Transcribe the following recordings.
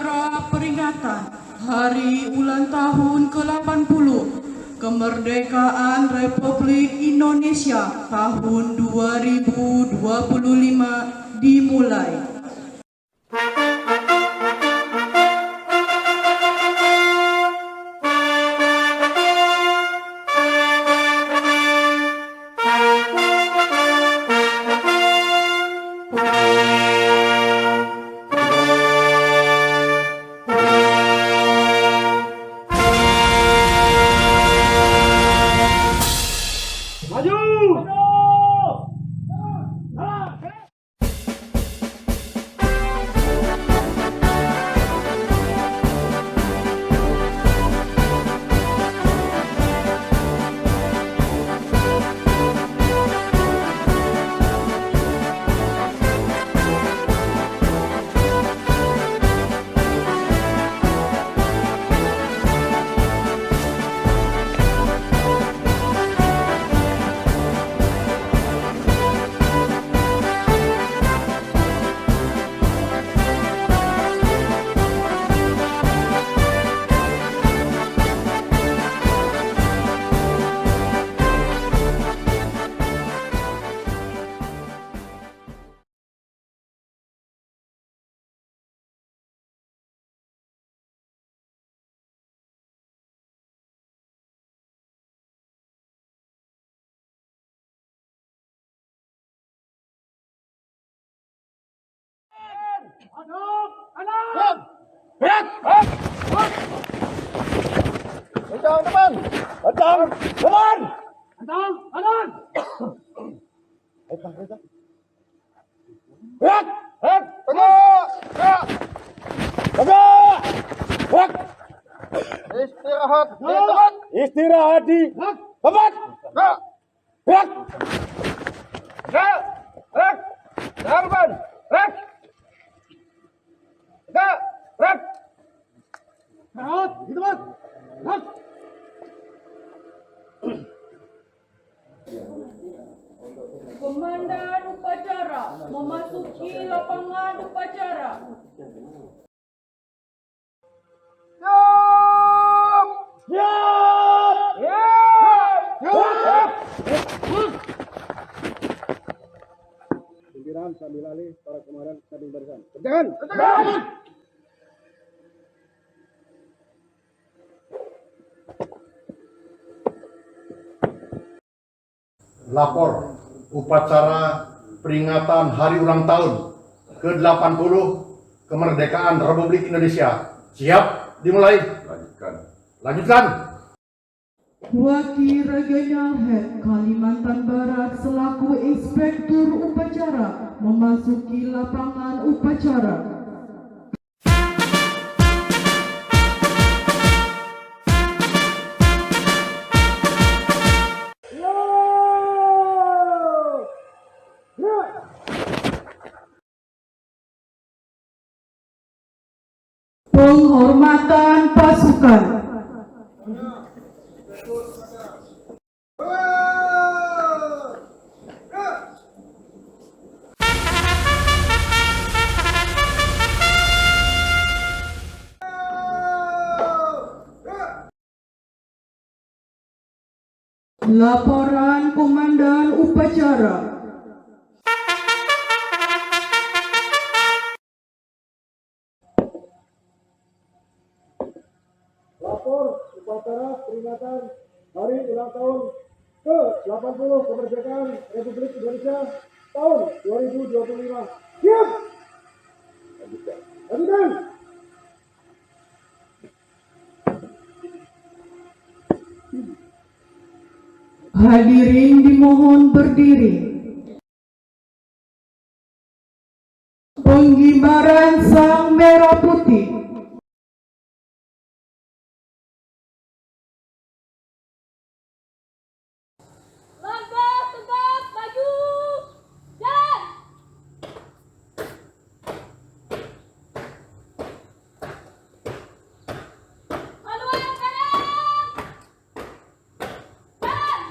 upacara peringatan Hari Ulang Tahun ke-80 Kemerdekaan Republik Indonesia tahun 2025 dimulai. Kencang teman, kencang teman. Kanan. Gerak, tegak. Istirahat di tempat. Istirahat di tempat. Gerak. Gerak. Teman. Gerak. Tegak. Gerak. Istirahat di tempat. Gerak. Komandan upacara memasuki lapangan upacara. Siap! Siap! Pimpinan sambil alih para komandan satu barisan. Kerjakan! Lapor upacara peringatan Hari Ulang Tahun ke-80 Kemerdekaan Republik Indonesia. Siap dimulai. Lanjutkan. Wakil Regional Head Kalimantan Barat selaku Inspektur Upacara memasuki lapangan upacara. Penghormatan pasukan. Laporan Komandan Upacara. Lapor upacara peringatan Hari Ulang Tahun ke-80 Kemerdekaan Republik Indonesia tahun 2025. Siap! Lanjutkan! Hadirin dimohon berdiri. Penggibaran Sang Merah Putih. Langkah tegak maju. Jalan. Haluan kanan. Jalan.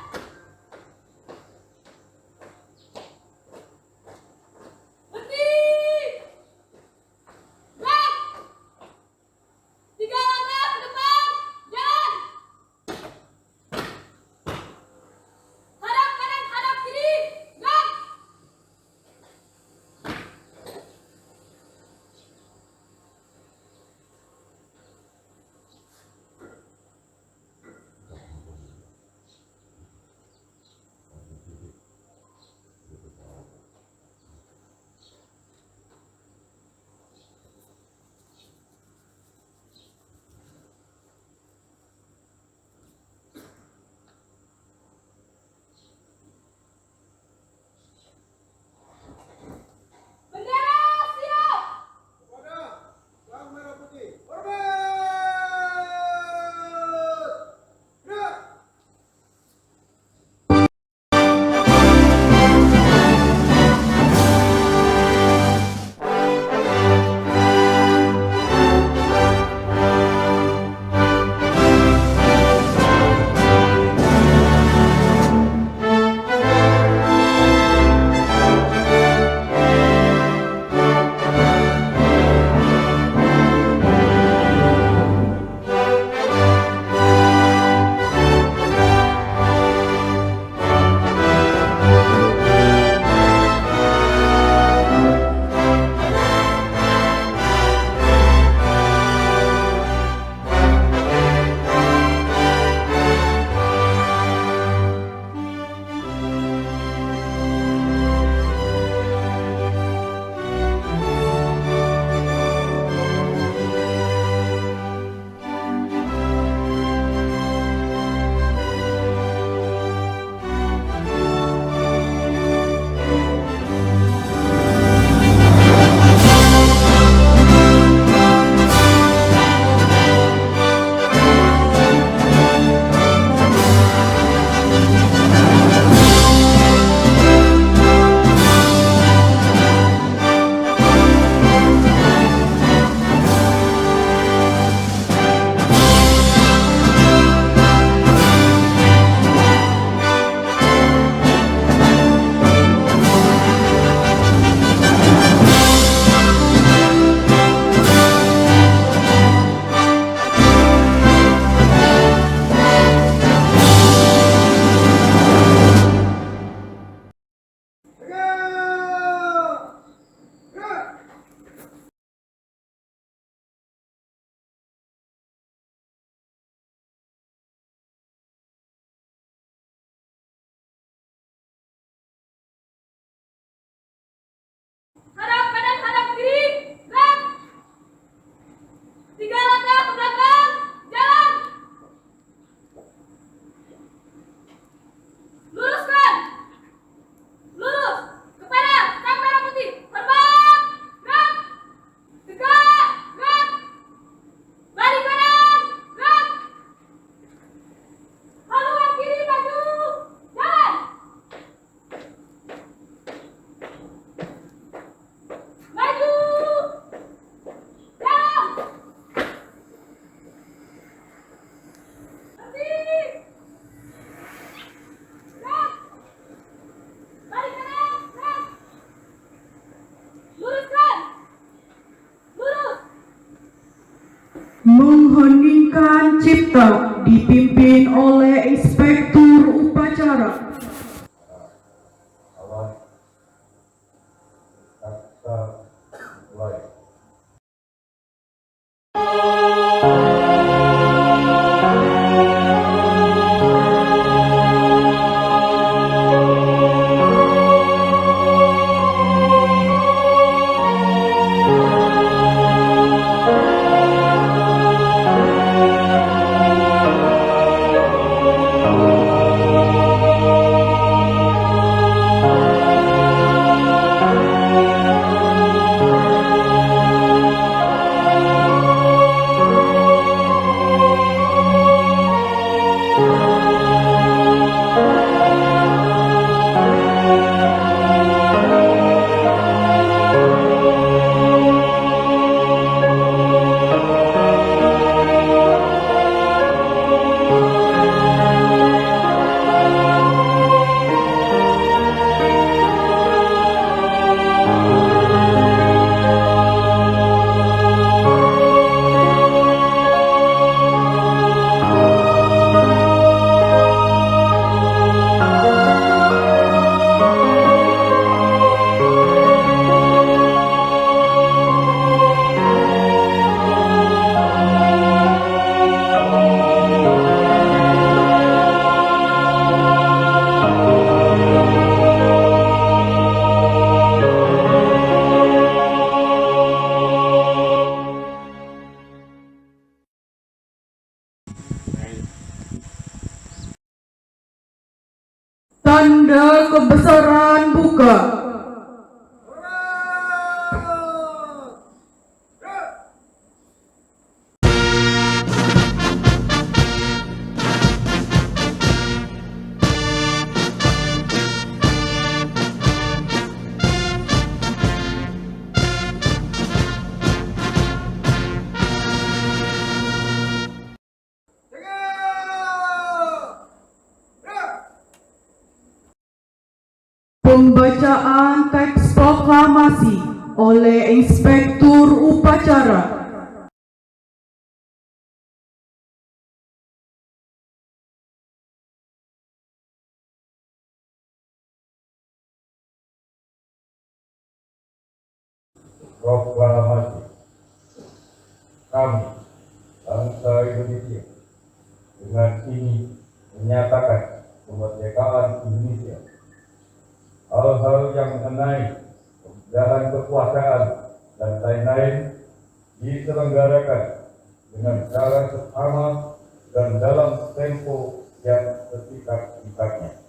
Kebinekaan Cipta dipimpin oleh Inspektur Upacara. Awas. Kita mulai. Tanda kebesaran buka. Pembacaan teks proklamasi oleh Inspektur Upacara. Proklamasi. Kami, bangsa Indonesia, dengan ini menyatakan kemerdekaan Indonesia. Hal-hal yang mengenai jalan kekuasaan dan lain-lain diselenggarakan dengan cara seksama dan dalam tempo yang setidak-tidaknya.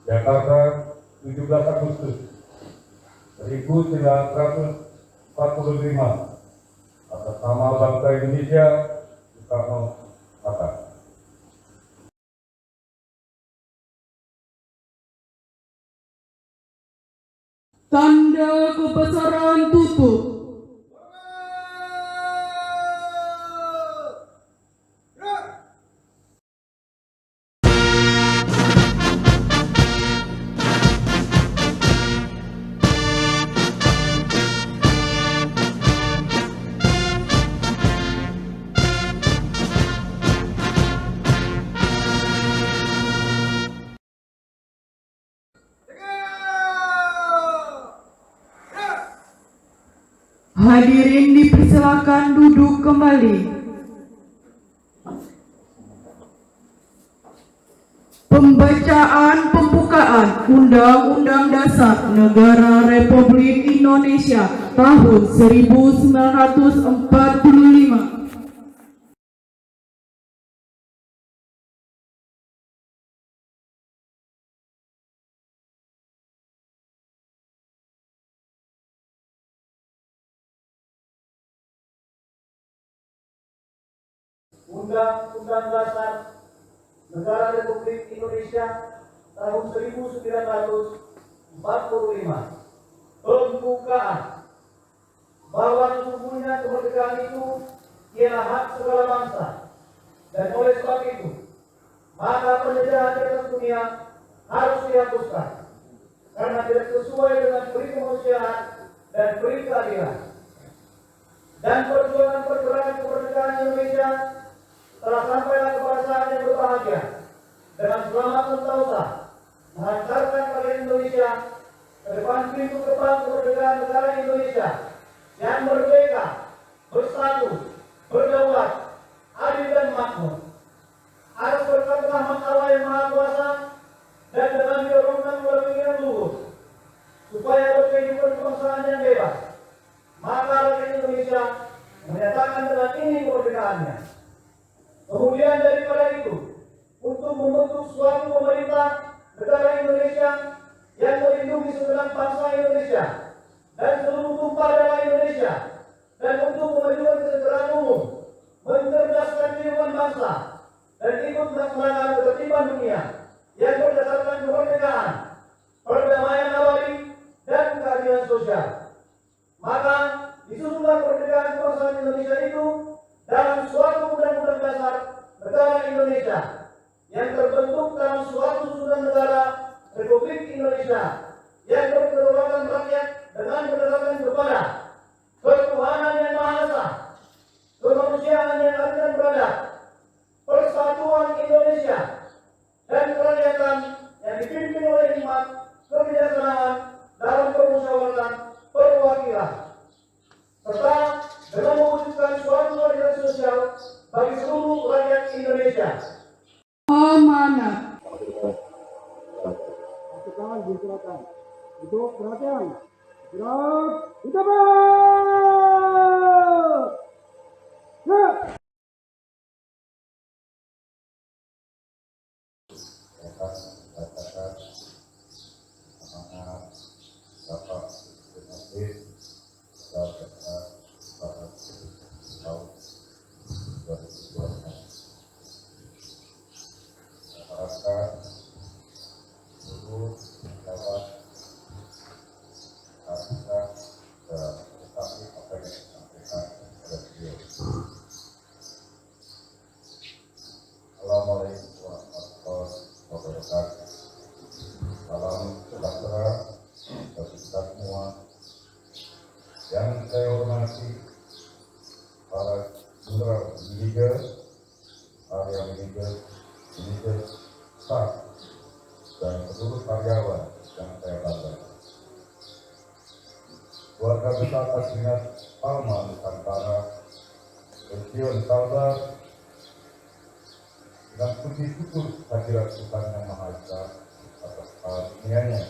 Jakarta, 17 Agustus 1945. Atas nama bangsa Indonesia, Soekarno-Hatta. Tanda kebesaran tutup. Hadirin dipersilakan duduk kembali. Pembacaan pembukaan Undang-Undang Dasar Negara Republik Indonesia tahun 1945. Undang-Undang Dasar Negara Republik Indonesia tahun 1945. Pembukaan bahwa sesungguhnya kemerdekaan itu ialah hak segala bangsa, dan oleh sebab itu maka penjajahan di atas dunia harus dihapuskan karena tidak sesuai dengan peri kemanusiaan dan peri keadilan. Dan perjuangan pergerakan kemerdekaan Indonesia telah sampailah kepada saat yang berbahagia dengan selamat sentosa menghantarkan bangsa Indonesia ke depan pintu gerbang kemerdekaan negara Indonesia yang merdeka, bersatu, berdaulat, adil dan makmur. Atas berkat rahmat Allah yang Maha Kuasa dan dengan diorongkan oleh pikiran luhur supaya berkehidupan kebangsaan yang bebas, maka rakyat Indonesia menyatakan dengan ini kemerdekaannya. Kemudian daripada itu, untuk membentuk suatu pemerintah negara Indonesia yang melindungi segenap bangsa Indonesia dan seluruh tumpah darah Indonesia, dan untuk memajukan kesejahteraan umum, mencerdaskan kehidupan bangsa, dan ikut melaksanakan ketertiban dunia yang berdasarkan kemerdekaan, perdamaian abadi, dan keadilan sosial. Maka disusunlah kemerdekaan kebangsaan Indonesia itu dalam suatu undang-undang dasar negara Indonesia yang terbentuk dalam suatu susunan negara Republik Indonesia yang berkedaulatan rakyat dengan berdasarkan kepada ketuhanan yang Maha Esa, kemanusiaan yang adil dan beradab, persatuan Indonesia, dan kerakyatan yang dipimpin oleh hikmat kebijaksanaan dalam permusyawaratan perwakilan, serta dengan mewujudkan suatu keadilan sosial bagi seluruh rakyat Indonesia. Amanat. Tangan disilakan. Untuk perhatian. Gerak. Kita Assalamualaikum warahmatullahi wabarakatuh. Salam sejahtera bagi kita semua. Yang saya hormati para general manager, area manager, staff, dan seluruh karyawan yang saya banggakan. Keluarga besar Asminat Palma Nusantara, Region Kalbar, dan puji syukur hadirat Tuhan Yang Maha Esa atas karunianya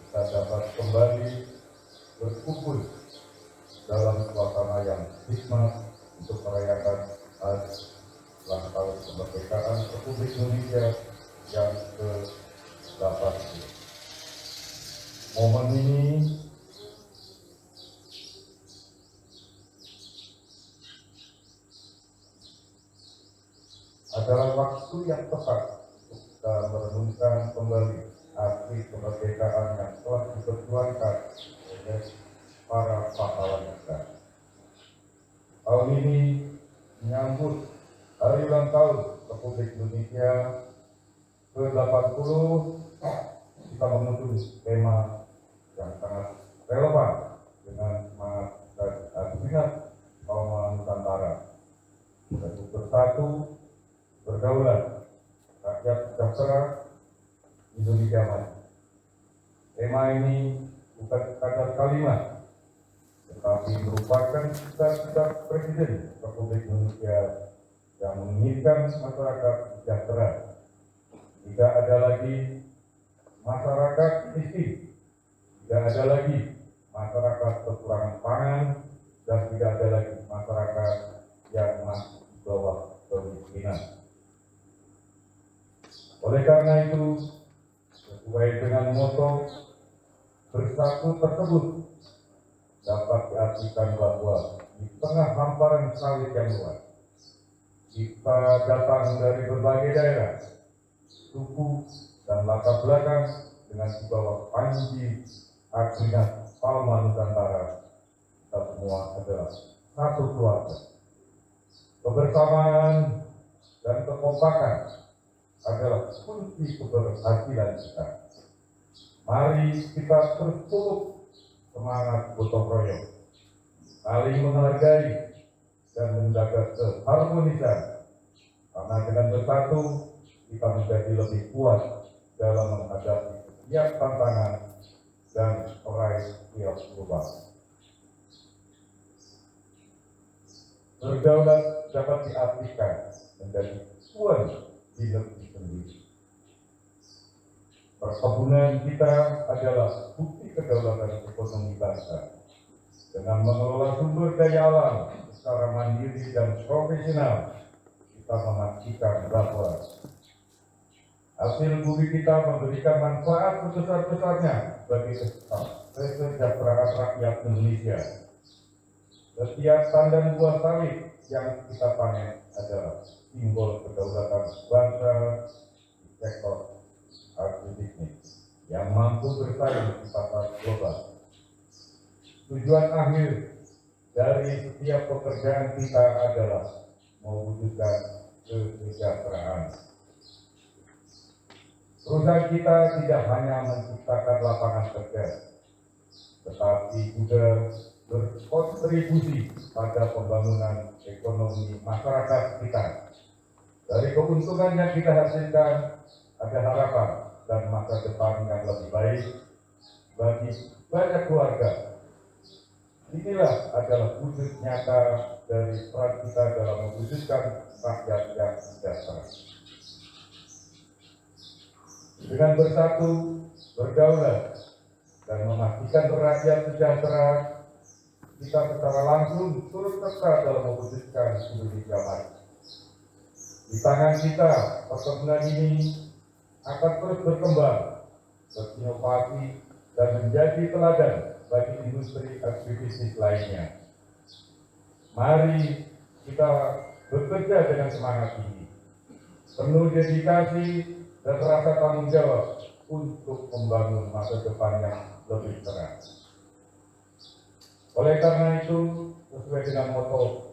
kita dapat kembali berkumpul dalam suasana yang hikmat untuk merayakan hari ulang tahun kemerdekaan Republik Indonesia yang ke-80. Momen ini adalah waktu yang tepat untuk kita merenungkan kembali arti kemerdekaan yang telah diperjuangkan oleh para pahlawan kita. Tahun ini menyambut hari ulang tahun Republik Indonesia ke-80, kita mengusung tema yang sangat relevan dengan semangat dan semangat kaum Nusantara, yaitu bersatu, berdaulat, rakyat sejahtera, Indonesia maju. Tema ini bukan sekadar kalimat, tetapi merupakan cita-cita Presiden Republik Indonesia yang menginginkan masyarakat sejahtera. Tidak ada lagi masyarakat miskin, tidak ada lagi masyarakat kekurangan pangan, dan tidak ada lagi masyarakat yang masih di bawah kemiskinan. Oleh karena itu, sesuai dengan moto bersatu tersebut dapat diartikan bahwa di tengah hamparan sawit yang luas, kita datang dari berbagai daerah, suku, dan latar belakang dengan di bawah panji Asminat Palma Nusantara. Kita semua adalah satu keluarga. Kebersamaan dan kekompakan adalah kunci keberhasilan kita. Mari kita terus tutup semangat gotong royong, saling menghargai dan menjaga keharmonisan Karena dengan bersatu kita menjadi lebih kuat dalam menghadapi setiap tantangan dan meraih setiap perubahan. Berdaulat dapat diartikan menjadi tuan di negeri sendiri. Perkebunan kita adalah bukti kedaulatan ekonomi bangsa. Dengan mengelola sumber daya alam secara mandiri dan profesional, kita memastikan bahwa hasil bumi kita memberikan manfaat sebesar-besarnya bagi kesejahteraan rakyat Indonesia. Setiap tandan buah sawit yang kita panen adalah simbol kedaulatan bangsa di sektor agribisnis yang mampu bersaing di pasar global. Tujuan akhir dari setiap pekerjaan kita adalah mewujudkan kesejahteraan. Perusahaan kita tidak hanya menciptakan lapangan kerja, tetapi juga berkontribusi pada pembangunan ekonomi masyarakat kita. Dari keuntungan yang kita hasilkan, ada harapan dan masa depan yang lebih baik bagi banyak keluarga. Inilah adalah wujud nyata dari peran kita dalam mewujudkan rakyat yang sejahtera. Dengan bersatu, berdaulat, dan memastikan rakyat sejahtera, kita secara langsung turut serta dalam mewujudkan Indonesia maju. Di tangan kita, perkebunan ini akan terus berkembang, berinovasi, dan menjadi teladan bagi industri agribisnis lainnya. Mari kita bekerja dengan semangat tinggi, penuh dedikasi dan rasa tanggung jawab untuk membangun masa depan yang lebih cerah. Oleh karena itu, sesuai dengan moto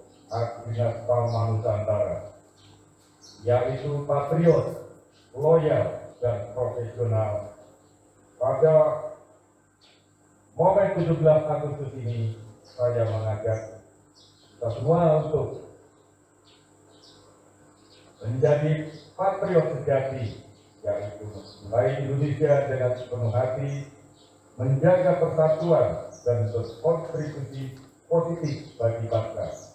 Dinas Palma Nusantara, yaitu patriot, loyal, dan profesional, pada momen 17 Agustus ini, saya mengajak kita semua untuk menjadi patriot sejati, yaitu mencintai Indonesia dengan sepenuh hati, menjaga persatuan dan berkontribusi positif bagi bangsa.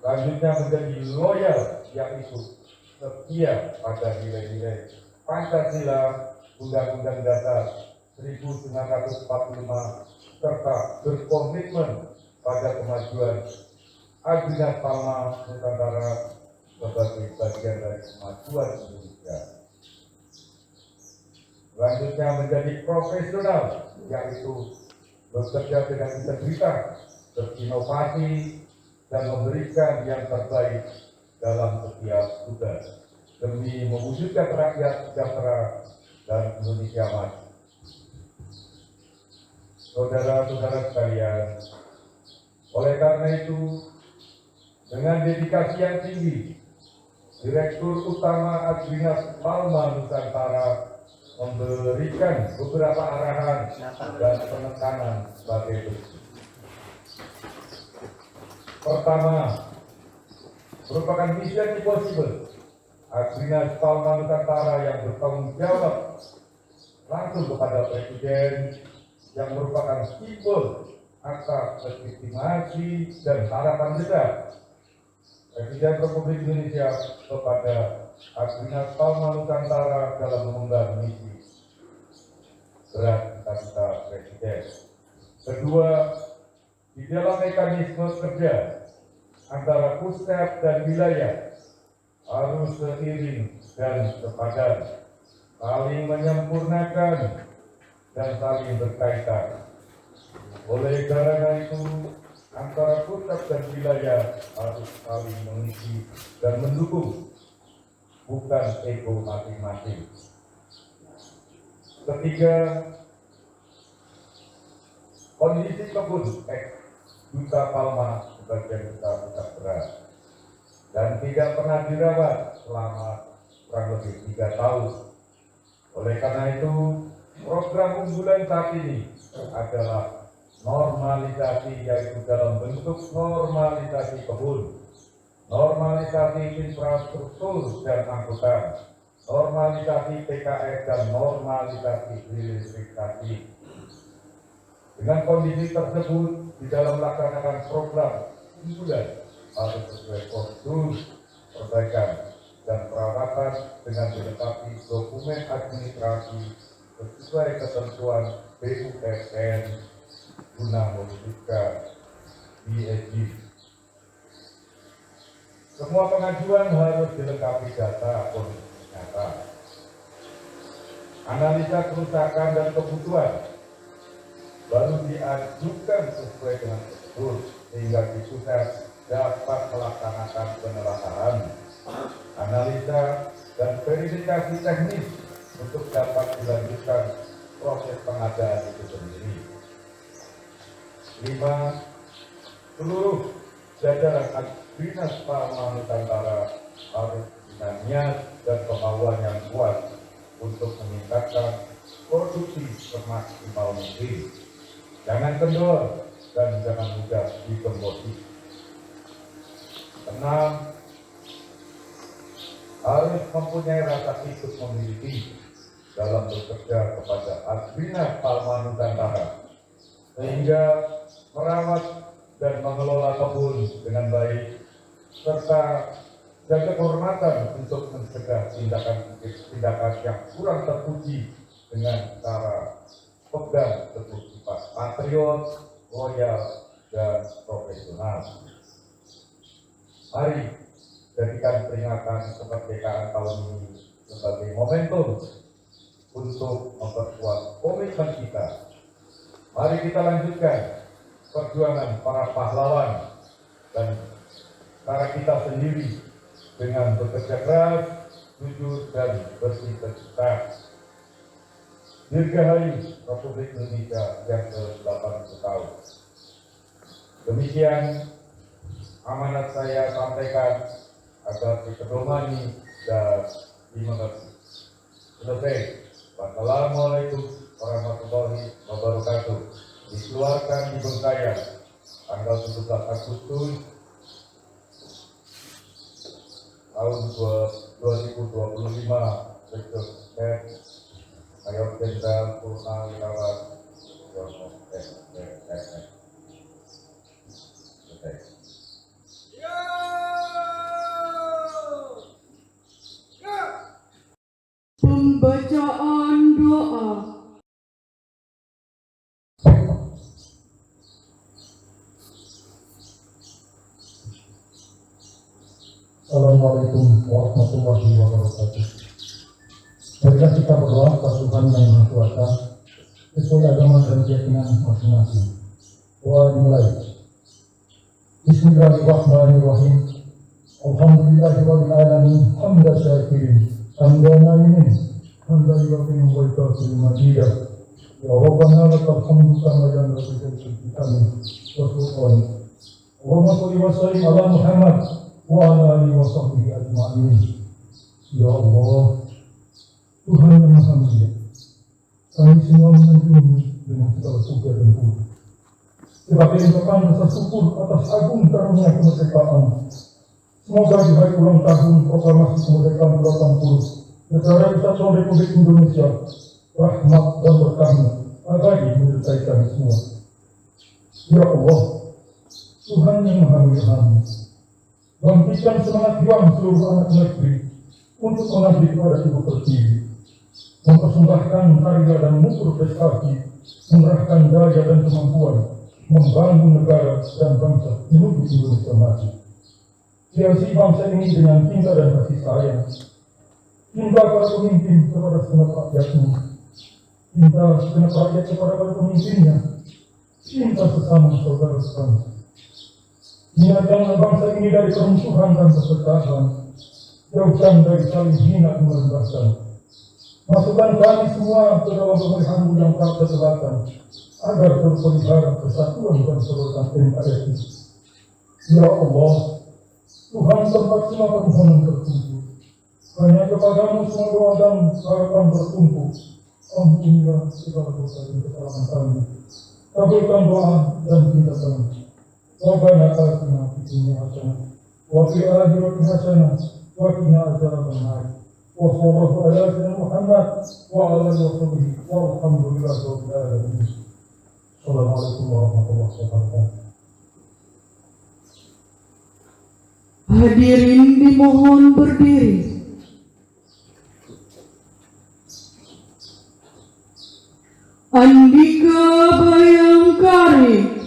Selanjutnya menjadi loyal, yaitu setia pada nilai-nilai Pancasila, Undang-Undang Dasar 1945, serta berkomitmen pada kemajuan Dinas Palma Nusantara sebagai bagian dari kemajuan Indonesia. Selanjutnya menjadi profesional, yaitu bekerja dengan integritas, berinovasi, dan memberikan yang terbaik dalam setiap tugas demi mewujudkan rakyat sejahtera dan Indonesia maju. Saudara-saudara sekalian, oleh karena itu, dengan dedikasi yang tinggi, Direktur Utama Dinas Palma Nusantara memberikan beberapa arahan dan penekanan sebagai berikut. Pertama, merupakan mission impossible Dinas Palma Nusantara yang bertanggung jawab langsung kepada Presiden yang merupakan simbol atas legitimasi dan harapan besar Presiden Republik Indonesia kepada Dinas Palma Nusantara dalam mengemban misi berat cita-cita Presiden. Kedua, di dalam mekanisme kerja antara pusat dan wilayah harus seiring dan sepadan, saling menyempurnakan dan saling berkaitan. Oleh karena itu, antara pusat dan wilayah harus saling mengisi dan mendukung, bukan ego masing-masing. Ketiga, kondisi kebun Duta Palma sebagian besar rusak berat dan tidak pernah dirawat selama kurang lebih 3 tahun. Oleh karena itu, program unggulan saat ini adalah normalisasi, yaitu dalam bentuk normalisasi kebun normalisasi infrastruktur dan angkutan, normalisasi PKS dan normalisasi hilirisasi. Dengan kondisi tersebut, di dalam melaksanakan program unggulan harus sesuai prosedur perbaikan dan perawatan dengan dilengkapi dokumen administrasi sesuai ketentuan BUMN guna mewujudkan ESG. Semua pengajuan harus dilengkapi data kondisi nyata, analisa kerusakan dan kebutuhan, baru diajukan sesuai dengan prosedur sehingga di pusat dapat melaksanakan penelaahan, analisa dan verifikasi teknis untuk dapat dilanjutkan proses pengadaan itu sendiri. 5. Seluruh jajaran Dinas Pangan Nusantara harus dengan niat dan kemauan yang kuat untuk meningkatkan produksi semaksimal mungkin. Jangan kendor dan jangan mudah digembosi. 6. Harus mempunyai rasa ikut memiliki dalam bekerja kepada Dinas Pangan Nusantara sehingga merawat dan mengelola kebun dengan baik serta jaga kehormatan untuk mencegah tindakan yang kurang terpuji dengan cara pegang teguh sifat patriot, loyal, dan profesional. Mari jadikan peringatan kemerdekaan tahun ini sebagai momentum untuk memperkuat komitmen kita. Mari kita lanjutkan perjuangan para pahlawan dan cara kita sendiri dengan bekerja keras, jujur, dan berintegritas. Dirgahayu Republik Indonesia yang ke-80 tahun. Demikian amanat saya sampaikan agar dipedomani dan dimengerti. Selesai. Wassalamualaikum warahmatullahi wabarakatuh. Dikeluarkan di Bengkayang tanggal 17 Agustus tahun 2025. Rektor Mayor Jenderal Purnawirawan Yono SPSS. Pembacaan doa. Assalamualaikum warahmatullahi wabarakatuh. Marilah kita berdoa kepada Tuhan yang Maha Kuasa sesuai agama dan keyakinan masing-masing. Doa dimulai. Bismillahirrahmanirrahim. Alhamdulillahirabbil alamin. Hamdan syakirin, hamdan naimin, hamdan yuwaffiqu wa yukafi'u mazidah. Ya Rabbana lakal hamdu kama yanbaghi li jalali wa sultanik. Allahumma shalli wa sallim ala Muhammad wa ala alihi wa sahbihi ajma'in. Ya Allah, Tuhan yang Maha Mulia, kami semua menanjung dengan segala puja dan puji. Sebagai ungkapan rasa syukur atas agung karunia kemerdekaan, semoga di hari ulang tahun proklamasi kemerdekaan ke-80 Negara Kesatuan Republik Indonesia, rahmat dan berkahnya abadi menyertai semua. Ya Allah, Tuhan yang Maha Mulia, bangkitkan semangat juang seluruh anak negeri untuk mengabdi kepada Ibu Pertiwi, mempersembahkan karya dan mutu prestasi, mengerahkan daya dan kemampuan, membangun negara dan bangsa menuju Indonesia maju. Hiasi bangsa ini dengan cinta dan kasih sayang, cinta para pemimpin kepada segenap rakyatnya, cinta segenap rakyat kepada para pemimpinnya, cinta sesama saudara sebangsa. Ingatkan bangsa ini dari permusuhan dan perpecahan, jauhkan dari saling hina dan merendahkan. Masukkan kami semua ke dalam pemerintahan yang tak keselatan, agar terpelihara kesatuan dan kedaulatan NKRI. Ya Allah, Tuhan tempat semua permohonan tertuju. Hanya kepadamu semua doa dan harapan bertumpu. Ampunilah segala dosa dan kesalahan kami. Kabulkan doa dan cinta kami. Rabbana atina fid dunya hasanah وفي الآخرة حسنة وقنا عذاب النار وصلى الله على سيدنا محمد وعلى آله وصحبه والحمد لله رب العالمين. السلام عليكم ورحمة الله وبركاته. Hadirin dimohon berdiri. Andika Bayangkari.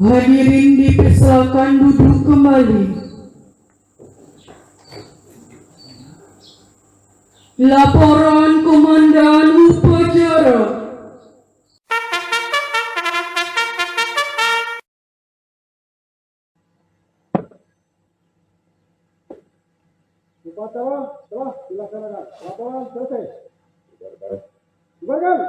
Hadirin dipersilakan duduk kembali. Laporan Komandan Upacara. Upacara telah dilaksanakan. Laporan selesai. Bubarkan.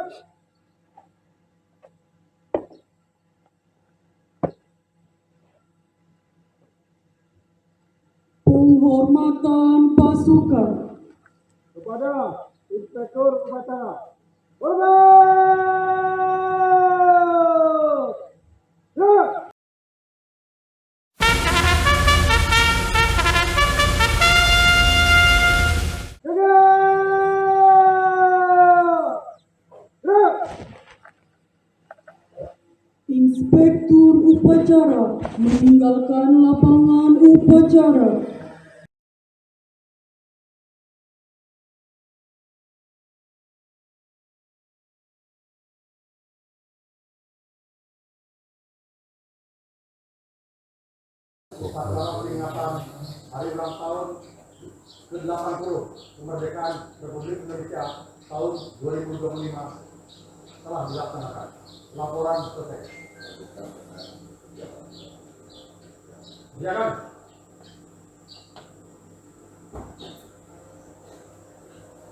Penghormatan pasukan. Kepada Inspektur Upacara. Hormat! Ya! Jaga! Ya! Inspektur Upacara meninggalkan lapangan upacara. Upacara peringatan Hari Ulang Tahun ke-80 Kemerdekaan Republik Indonesia tahun 2025 telah dilaksanakan. Laporan selesai. Silakan.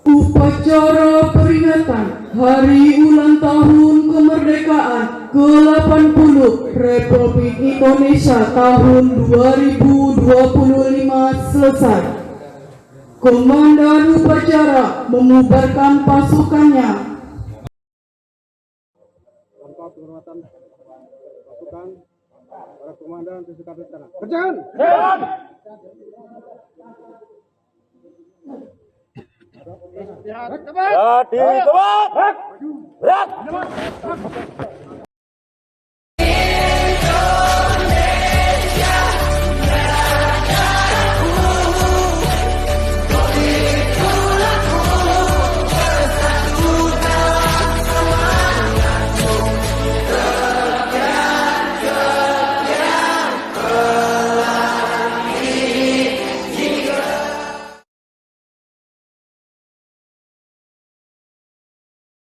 Upacara peringatan Hari Ulang Tahun Kemerdekaan ke-80 Republik Indonesia tahun 2025 selesai. Komandan upacara memubarkan pasukannya. Tanpa penghormatan pasukan para komandan sesuka bencana. Kerjaan! Ya, di tempat.